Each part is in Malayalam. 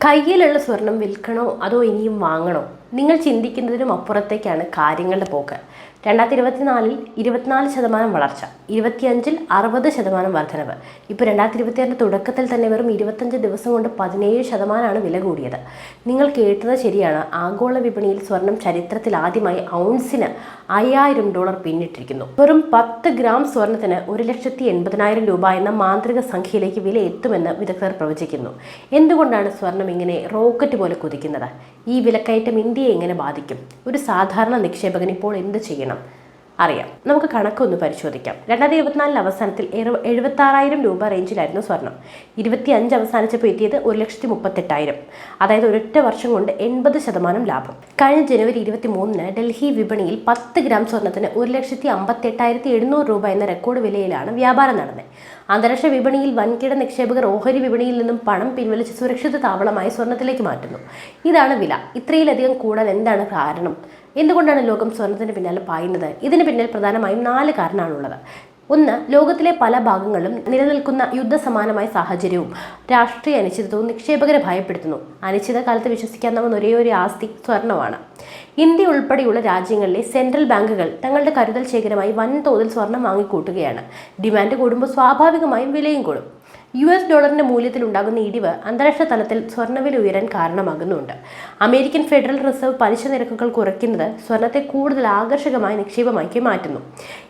കയ്യിലുള്ള സ്വർണം വിൽക്കണോ അതോ ഇനിയും വാങ്ങണോ? നിങ്ങൾ ചിന്തിക്കുന്നതിനും അപ്പുറത്തേക്കാണ് കാര്യങ്ങളുടെ പോക്ക്. 2024 24% വളർച്ച, 25 60% വർധനവ്. ഇപ്പോൾ 2026 തുടക്കത്തിൽ തന്നെ വെറും 25 ദിവസം കൊണ്ട് 17% വില കൂടിയത്. നിങ്ങൾ കേട്ടത് ശരിയാണ്. ആഗോള വിപണിയിൽ സ്വർണം ചരിത്രത്തിൽ ആദ്യമായി ഔൺസിന് $5000 പിന്നിട്ടിരിക്കുന്നു. വെറും 10 ഗ്രാം സ്വർണത്തിന് 1,80,000 രൂപ എന്ന മാന്ത്രിക സംഖ്യയിലേക്ക് വില എത്തുമെന്ന് വിദഗ്ധർ പ്രവചിക്കുന്നു. എന്തുകൊണ്ടാണ് സ്വർണം ഇങ്ങനെ റോക്കറ്റ് പോലെ കുതിക്കുന്നത്? ഈ വിലക്കയറ്റം ഇന്ത്യയെ എങ്ങനെ ബാധിക്കും? ഒരു സാധാരണ നിക്ഷേപകൻ ഇപ്പോൾ എന്ത് ചെയ്യണം? അറിയാം. നമുക്ക് കണക്കൊന്ന് പരിശോധിക്കാം. 2024 അവസാനത്തിൽ 76,000 രൂപ റേഞ്ചിലായിരുന്നു സ്വർണം. 25 അവസാനിച്ചപ്പോൾ എത്തിയത് 1,38,000. അതായത് ഒരൊറ്റ വർഷം കൊണ്ട് 80% ലാഭം. കഴിഞ്ഞ ജനുവരി 23 ഡൽഹി വിപണിയിൽ 10 ഗ്രാം സ്വർണത്തിന് 1,58,700 രൂപ എന്ന റെക്കോർഡ് വിലയിലാണ് വ്യാപാരം നടന്നത്. അന്താരാഷ്ട്ര വിപണിയിൽ വൻകിട നിക്ഷേപകർ ഓഹരി വിപണിയിൽ നിന്നും പണം പിൻവലിച്ച് സുരക്ഷിത താവളമായി സ്വർണത്തിലേക്ക് മാറ്റുന്നു. ഇതാണ് വില ഇത്രയിലധികം കൂടാൻ എന്താണ് കാരണം? എന്തുകൊണ്ടാണ് ലോകം സ്വർണത്തിന് പിന്നാലെ പായുന്നത്? ഇതിന് പിന്നിൽ പ്രധാനമായും 4 കാരണമാണുള്ളത്. ഒന്ന്, ലോകത്തിലെ പല ഭാഗങ്ങളിലും നിലനിൽക്കുന്ന യുദ്ധസമാനമായ സാഹചര്യവും രാഷ്ട്രീയ അനിശ്ചിതത്വവും നിക്ഷേപകരെ ഭയപ്പെടുത്തുന്നു. അനിശ്ചിത കാലത്ത് വിശ്വസിക്കാവുന്ന ഒരേ ആസ്തി സ്വർണ്ണമാണ്. ഇന്ത്യ ഉൾപ്പെടെയുള്ള രാജ്യങ്ങളിലെ സെൻട്രൽ ബാങ്കുകൾ തങ്ങളുടെ കരുതൽ ശേഖരമായി വൻതോതിൽ സ്വർണം വാങ്ങിക്കൂട്ടുകയാണ്. ഡിമാൻഡ് കൂടുമ്പോൾ സ്വാഭാവികമായും വിലയും കൂടും. US ഡോളറിന്റെ മൂല്യത്തിൽ ഉണ്ടാകുന്ന ഇടിവ് അന്താരാഷ്ട്ര തലത്തിൽ സ്വർണ്ണവില ഉയരാൻ കാരണമാകുന്നുണ്ട്. അമേരിക്കൻ ഫെഡറൽ റിസർവ് പലിശ നിരക്കുകൾ കുറയ്ക്കുന്നത് സ്വർണത്തെ കൂടുതൽ ആകർഷകമായ നിക്ഷേപമാക്കി മാറ്റുന്നു.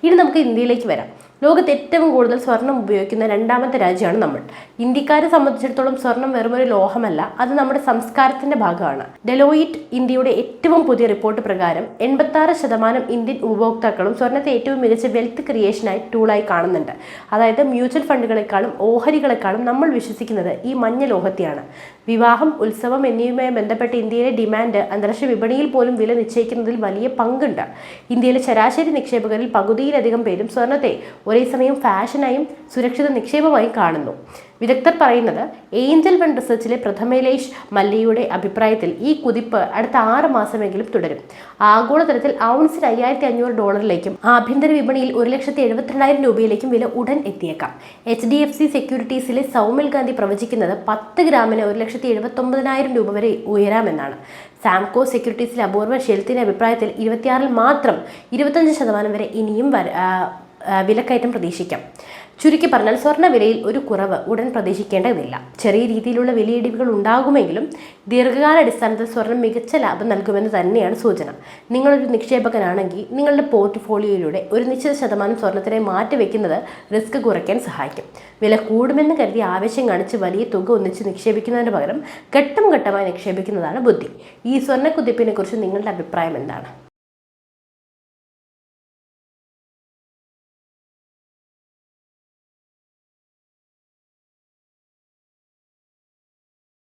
ഇനി നമുക്ക് ഇന്ത്യയിലേക്ക് വരാം. ലോകത്ത് ഏറ്റവും കൂടുതൽ സ്വർണം ഉപയോഗിക്കുന്ന 2ാമത്തെ രാജ്യമാണ് നമ്മൾ. ഇന്ത്യക്കാരെ സംബന്ധിച്ചിടത്തോളം സ്വർണം വെറുമൊരു ലോഹമല്ല, അത് നമ്മുടെ സംസ്കാരത്തിന്റെ ഭാഗമാണ്. ഡെലോയിറ്റ് ഇന്ത്യയുടെ ഏറ്റവും പുതിയ റിപ്പോർട്ട് പ്രകാരം 86% ഇന്ത്യൻ ഉപഭോക്താക്കളും സ്വർണത്തെ ഏറ്റവും മികച്ച വെൽത്ത് ക്രിയേഷനായി ടൂളായി കാണുന്നുണ്ട്. അതായത് മ്യൂച്വൽ ഫണ്ടുകളെക്കാളും ഓഹരികളെക്കാളും നമ്മൾ വിശ്വസിക്കുന്നത് ഈ മഞ്ഞ ലോഹത്തെയാണ്. വിവാഹം, ഉത്സവം എന്നിവയുമായി ബന്ധപ്പെട്ട് ഇന്ത്യയിലെ ഡിമാൻഡ് അന്താരാഷ്ട്ര വിപണിയിൽ പോലും വില നിശ്ചയിക്കുന്നതിൽ വലിയ പങ്കുണ്ട്. ഇന്ത്യയിലെ ശരാശരി നിക്ഷേപകരിൽ പകുതിയിലധികം പേരും സ്വർണത്തെ ഒരേ സമയം ഫാഷനായും സുരക്ഷിത നിക്ഷേപമായും കാണുന്നു. വിദഗ്ധർ പറയുന്നത് ഏഞ്ചൽ വൺ റിസർച്ചിലെ പ്രഥമേലേഷ് മല്ലയുടെ അഭിപ്രായത്തിൽ ഈ കുതിപ്പ് അടുത്ത 6 മാസമെങ്കിലും തുടരും. ആഗോളതലത്തിൽ ഔൺസിന് $5,500 ആഭ്യന്തര വിപണിയിൽ 1,72,000 രൂപയിലേക്കും വില ഉടൻ എത്തിയേക്കാം. HDFC സെക്യൂരിറ്റീസിലെ സൗമിൽ ഗാന്ധി പ്രവചിക്കുന്നത് 10 ഗ്രാമിന് 1,79,000 രൂപ വരെ ഉയരാമെന്നാണ്. സാംകോ സെക്യൂരിറ്റീസിലെ അപൂർവ ഷെൽത്തിന്റെ അഭിപ്രായത്തിൽ 2026 മാത്രം 25% വരെ ഇനിയും വിലക്കയറ്റം പ്രതീക്ഷിക്കാം. ചുരുക്കി പറഞ്ഞാൽ സ്വർണ്ണ വിലയിൽ ഒരു കുറവ് ഉടൻ പ്രതീക്ഷിക്കേണ്ടതില്ല. ചെറിയ രീതിയിലുള്ള വിലയിടിവുകൾ ഉണ്ടാകുമെങ്കിലും ദീർഘകാലാടിസ്ഥാനത്തിൽ സ്വർണം മികച്ച ലാഭം നൽകുമെന്ന് തന്നെയാണ് സൂചന. നിങ്ങളൊരു നിക്ഷേപകനാണെങ്കിൽ നിങ്ങളുടെ പോർട്ട്ഫോളിയോയിലൂടെ ഒരു നിശ്ചിത ശതമാനം സ്വർണത്തിനെ മാറ്റിവെക്കുന്നത് റിസ്ക് കുറയ്ക്കാൻ സഹായിക്കും. വില കൂടുമെന്ന് കരുതി ആവേശം കാണിച്ച് വലിയ തുക ഒന്നിച്ച് നിക്ഷേപിക്കുന്നതിന് പകരം ഘട്ടം ഘട്ടമായി നിക്ഷേപിക്കുന്നതാണ് ബുദ്ധി. ഈ സ്വർണ്ണക്കുതിപ്പിനെ കുറിച്ച് നിങ്ങളുടെ അഭിപ്രായം എന്താണ്?